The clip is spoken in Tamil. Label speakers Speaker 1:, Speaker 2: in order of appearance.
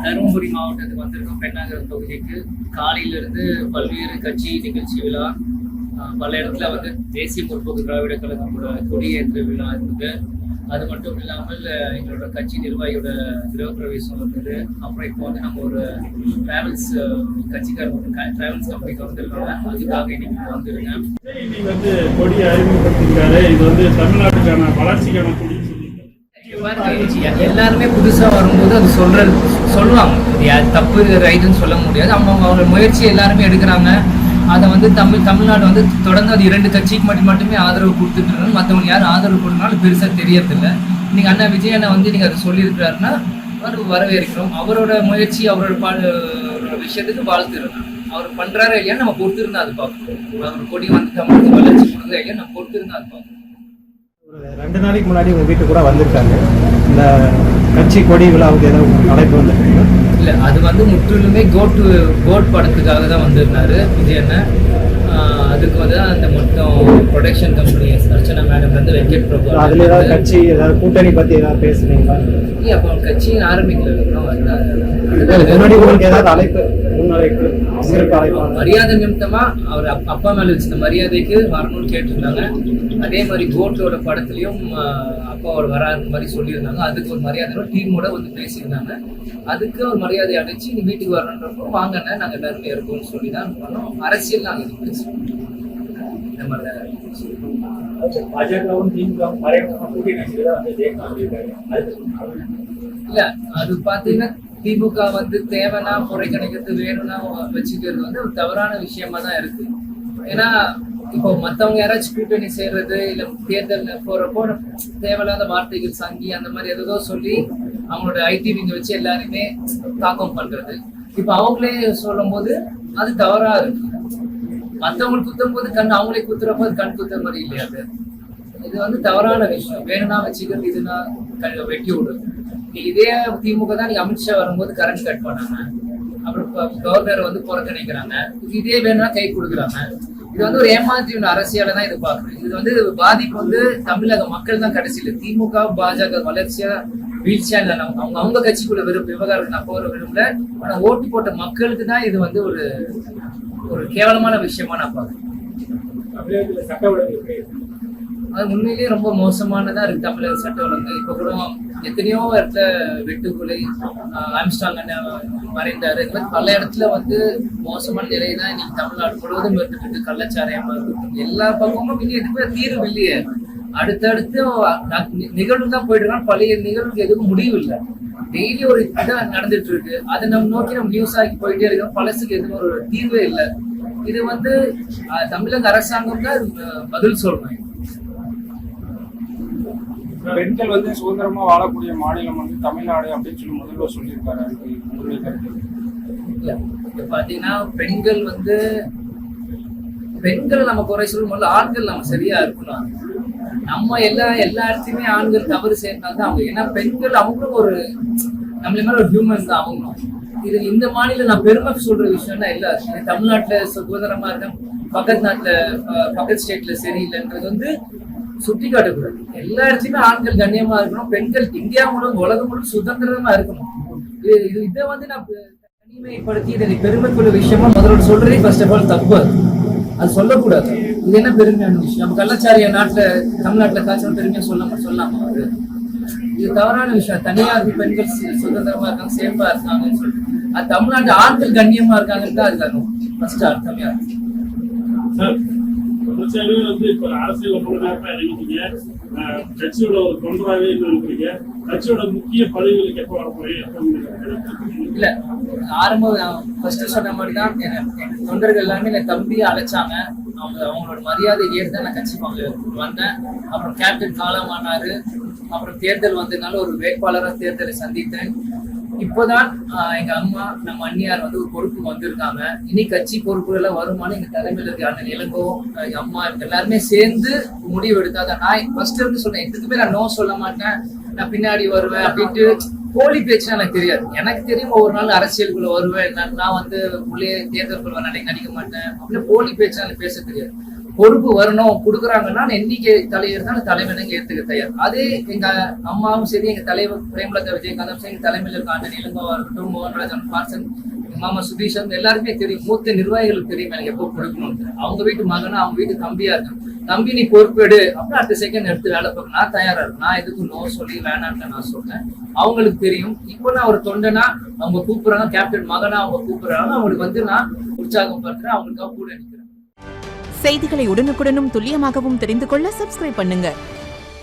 Speaker 1: தருமபுரி மாவட்டத்துக்கு வந்திருக்கோம். பெண்ணாகரம் தொகுதிக்கு காலையிலிருந்து பல்வேறு கட்சி நிகழ்ச்சி விழா, பல இடத்துல வந்து தேசிய முற்போக்கு திராவிட கழகத்தோட கொடியேற்ற விழா இருந்தது. அது மட்டும் இல்லாமல் எங்களோட கட்சி நிர்வாகியோட கிரகப்பிரவேசம் இருந்தது. அப்புறம் இப்போ வந்து நம்ம ஒரு டிராவல்ஸ் டிராவல்ஸ் கம்பெனிக்கு வந்திருக்காங்க. அதுக்காக இன்னைக்கு வந்திருக்கேன்.
Speaker 2: இன்னைக்கு வந்து கொடி அறிமுகப்படுத்திருக்காரு. இது வந்து தமிழ்நாட்டுக்கான வளர்ச்சிக்கான கொடி.
Speaker 1: எல்லாருமே புதுசா வரும்போது அது சொல்லுவாங்க, தப்பு ரைட்டுன்னு சொல்ல முடியாது. அவங்க முயற்சி எல்லாருமே எடுக்கிறாங்க. அதை வந்து தமிழ்நாடு வந்து தொடர்ந்து அது 2 கட்சிக்கு மட்டுமே ஆதரவு கொடுத்துட்டு இருக்காங்க. மற்றவங்க யாரும் ஆதரவு கொடுக்கனாலும் பெருசா தெரியறதில்லை. இன்னைக்கு அண்ணா விஜய் அண்ணா வந்து நீங்க அதை சொல்லியிருக்கிறாருன்னா வரவேற்கிறோம். அவரோட முயற்சி, அவரோட விஷயத்துக்கு வாழ்த்துறோம். அவர் பண்றாரா இல்லையா நம்ம பொறுத்திருந்தா அது பார்க்கணும். அவர் கொடி வந்து தமிழுக்கு வளர்ச்சி கொடுக்குறா இல்லையா நம்ம பொறுத்திருந்தா அது பார்க்கணும்.
Speaker 3: ஒரு 2 நாளைக்கு முன்னாடி உங்க வீட்டு கூட வந்திருக்காங்க. இந்த கட்சி கொடி விழாவுக்கு ஏதாவது அழைப்பு வந்திருக்கீங்க?
Speaker 1: இல்லை, அது வந்து முற்றிலுமே கோட் படத்துக்காக தான் வந்திருந்தாரு விஜய் அண்ணன். அதுக்கு வந்து அந்த மொத்தம் ப்ரொடக்ஷன் கம்பெனி அர்ச்சனா மேடம் வந்து வெங்கட் பிரபு.
Speaker 3: அதுல ஏதாவது கட்சி ஏதாவது கூட்டணி பத்தி ஏதாவது பேசுனீங்களா?
Speaker 1: இல்லை, அப்போ கட்சி ஆரம்பிக்கல.
Speaker 3: முன்னாடி உங்களுக்கு ஏதாவது அழைப்பு
Speaker 1: மரியாதை நிமித்தமா அவர் அப்பா மேல வச்சிருந்த மரியாதைக்கு வரணும்னு கேட்டிருந்தாங்க. அதே மாதிரி கோட்டோட படத்துலயும் அப்பாவோட வராத மாதிரி சொல்லியிருந்தாங்க. அதுக்கு ஒரு மரியாதை டீமோட வந்து பேசியிருந்தாங்க. அதுக்கு ஒரு மரியாதை அடைச்சு நீ வீட்டுக்கு வரணுன்றப்போ வாங்கண்ணே நாங்க எல்லாருமே இருக்கோம்னு சொல்லி தான் பண்ணோம். அரசியல் நாங்க இது பேசுவோம். இந்த மாதிரிதான் இல்ல, அது பாத்தீங்கன்னா திமுக வந்து தேவைன்னா புறக்கணிக்கிறது, வேணும்னா வச்சுக்கிறது வந்து ஒரு தவறான விஷயமா தான் இருக்கு. ஏன்னா இப்போ மற்றவங்க யாராச்சும் கூட்டணி செய்யறது இல்லை தேர்தல் போறப்போ தேவையில்லாத வார்த்தைகள் சங்கி அந்த மாதிரி எதோ சொல்லி அவங்களோட ஐடி விங்க வச்சு எல்லாருமே தாக்கம் பண்றது. இப்போ அவங்களே சொல்லும் போது அது தவறா இருக்கு. மற்றவங்களுக்கு குத்தும் போது அவங்களே குத்துறப்போ அது கண் குத்துற மாதிரி இல்லையா? இது வந்து தவறான விஷயம். வேணும்னா வச்சுக்கிறது, இதுனா வெட்டி விடுறது. இதே திமுக தான் நீங்க அமித்ஷா வரும்போது கரண்ட் கட் பண்ணாங்க. அப்புறம் கவர்னர் வந்து புறக்கணிக்கிறாங்க. இதே வேணும்னா கை கொடுக்குறாங்க. இது வந்து ஒரு ஏமாற்றின அரசியலை தான் இது பாக்குறேன். இது வந்து பாதிப்பு வந்து தமிழக மக்கள் தான் கடைசியில். திமுக பாஜக வளர்ச்சியா வீழ்ச்சியா இல்லை. அவங்க கட்சிக்குள்ள விவகாரம் நான் போற விரும்பல. ஆனா ஓட்டு போட்ட மக்களுக்கு தான் இது வந்து ஒரு கேவலமான விஷயமா நான் பாக்குறேன். அது உண்மையிலேயே ரொம்ப மோசமானதா இருக்கு தமிழக சட்ட ஒழுங்கு. இப்ப கூட எத்தனையோ இடத்துல வெட்டுக்குலை, ஆம்ஸ்டாங் மறைந்தாரு. இந்த மாதிரி பல இடத்துல வந்து மோசமான நிலை தான் இன்னைக்கு தமிழ்நாடு முழுவதும் இருந்துட்டு இருக்கு. கள்ளச்சாராயமா இருக்கு. எல்லா பக்கமும் இனி எதுவுமே தீர்வு இல்லையே. அடுத்தடுத்து நிகழ்வு தான் போயிட்டு இருக்காங்க. பழைய நிகழ்வுக்கு எதுவும் முடிவு இல்லை. டெய்லி ஒரு இதான் நடந்துட்டு இருக்கு. அதை நம்ம நோக்கி நம்ம நியூஸ் ஆகி போயிட்டே இருக்கோம். பழசுக்கு எதுவும் ஒரு தீர்வே இல்லை. இது வந்து தமிழக அரசாங்கம் தான் பதில் சொல்லணும்.
Speaker 2: பெண்கள் வந்து சுதந்திரமா வாழக்கூடிய மாநிலம் வந்து தமிழ்நாடு அப்படின்னு சொல்லி முதல்வர் சொல்லியிருக்காரு.
Speaker 1: பாத்தீங்கன்னா பெண்கள் நம்ம குறை சொல்லும் போது ஆண்கள் நம்ம சரியா இருக்கணும். நம்ம எல்லா இடத்துலயுமே ஆண்கள் தவறு செய்யறதுனால அவங்க, ஏன்னா பெண்கள் அவங்களும் ஒரு நம்மள மாதிரி ஒரு ஹியூமன் தான் அவங்களும். இது இந்த மாநிலம் நான் பெருமை சொல்ற விஷயம்னா இல்ல. தமிழ்நாட்டுல சுதந்திரமா இருக்கேன், பக்கத்து ஸ்டேட்ல சரியில்லைன்றது வந்து சுட்டி காட்டக்கூடாது. எல்லா இடத்துலயுமே ஆண்கள் கண்ணியமா இருக்கணும். பெண்கள் இந்தியா முழுவதும் உலகம் முழுவதும் சுதந்திரமா இருக்கணும். இதை வந்து நான் தனிமைப்படுத்தி இதை பெருமைக்குள்ள விஷயமா முதல்ல சொல்றதே ஃபர்ஸ்ட் ஆஃப் ஆல் தப்பு. அது சொல்லக்கூடாது. இது என்ன பெருமையான விஷயம்? நம்ம கள்ளச்சாரிய தமிழ்நாட்டுல காய்ச்சல் பெருமையா சொல்லாமா? இது தவறான விஷயம். தனியார் பெண்கள் சுதந்திரமா இருக்காங்க, சேஃபா இருக்காங்கன்னு சொல்லிட்டு அது தமிழ்நாட்டு ஆண்கள் கண்ணியமா இருக்காங்கன்னு தான் அதுல ஃபர்ஸ்ட் அர்த்தமே இருக்கு.
Speaker 2: வந்து இப்ப அரசியல் இறங்கிட்டீங்க, கட்சியோட ஒரு தொண்டராகவே இருக்கிறீங்க. கட்சியோட முக்கிய பதவிகளுக்கு எப்ப வர போறீங்க?
Speaker 1: இல்ல, ஆரம்பம் ஃபர்ஸ்ட் சொன்ன மாதிரிதான் தொண்டர்கள் எல்லாமே என் தம்பியை அழைச்சாங்க. அவங்களோட மரியாதை ஏற்று தான் நான் கட்சி வந்தேன். அப்புறம் கேப்டன் காலமானாரு. அப்புறம் தேர்தல் வந்ததுனால ஒரு வேட்பாளராக தேர்தலை சந்தித்தேன். இப்போதான் எங்க அம்மா நம்ம அண்ணியார் வந்து ஒரு பொறுப்பு வந்திருக்காங்க. இனி கட்சி பொறுப்புகள் எல்லாம் வருமானு எங்க தலைமையில இருக்க அண்ணன் இளங்கோ, எங்க அம்மா எல்லாருமே சேர்ந்து முடிவு எடுத்தாதான். நான் ஃபர்ஸ்ட் இருந்து சொன்னேன், எதுக்குமே நான் நோ சொல்ல மாட்டேன், நான் பின்னாடி வருவேன் அப்படின்ட்டு போலி பேச்சு எனக்கு தெரியாது. எனக்கு தெரியும் ஒவ்வொரு நாள் அரசியலுக்குள்ள வருவேன், நான் வந்து உள்ளே தேர்தலுக்குள்ள நடிக்க மாட்டேன் அப்படின்னு போலி பேச்சு எனக்கு பேச தெரியாது. பொறுப்பு வரணும் கொடுக்குறாங்கன்னா என்னைக்கு தலைவர் தான் தலைமையில ஏத்துக்க தயார். அதே எங்க அம்மாவும் சரி, எங்க தலைவர் பிரேமலதா விஜயகாந்தும் சரி, எங்க தலைமையில் இருக்க ஆண்டனி இளங்கோவா இருக்கட்டும், மோகன்ராஜன் பாசன், மாமா சுதீஷன் எல்லாருமே தெரியும், மூத்த நிர்வாகிகளுக்கு தெரியும் எனக்கு எப்போ கொடுக்கணும். அவங்க வீட்டு மகனா அவங்க வீட்டு தம்பியா இருக்கும், தம்பி நீ பொறுப்பேடு அப்படின்னு அடுத்த செகண்ட் எடுத்து வேலை பார்க்க நான் தயாரா இருக்கேன். நான் எதுக்கும் நோ சொல்லி வேணான்னு நான் சொல்றேன். அவங்களுக்கு தெரியும். இப்போ நான் ஒரு தொண்டனா அவங்க கூப்பிடுறாங்க, கேப்டன் மகனா அவங்க கூப்பிடுறாங்க, அவங்களுக்கு வந்து நான் உற்சாகம் பண்றேன், அவங்களுக்காக கூட நிற்கிறேன்.
Speaker 4: செய்திகளை உடனுக்குடனும் துல்லியமாகவும் தெரிந்து கொள்ள சப்ஸ்கிரைப் பண்ணுங்க.